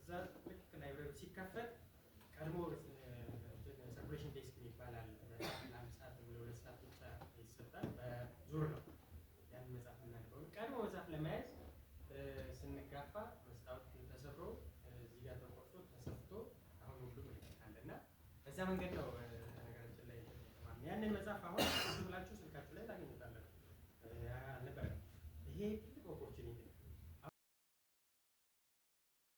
እዛ ልክ ላይብረሪ ሲከፈት ቀድሞ ሰርኩሌሽን ዴስክ ይባላል። ለአንድ ሰዓት ለሁለት ሰዓት ብቻ ይሰጣል። በዙር ነው ያን መጽሐፍ የምናነበው። ቀድሞ መጽሐፍ ለመያዝ ስንጋፋ መስታወት ተሰብሮ እዚህ ጋር ተቆርጦ ተሰፍቶ አሁን ሁሉ ምልክት አለ እና በዛ መንገድ ነው ነገራችን ላይ ያንን መጽሐፍ አሁን ብዙ ብላችሁ ስልካችሁ ላይ ታገኙታላችሁ። አልነበረም። ይሄ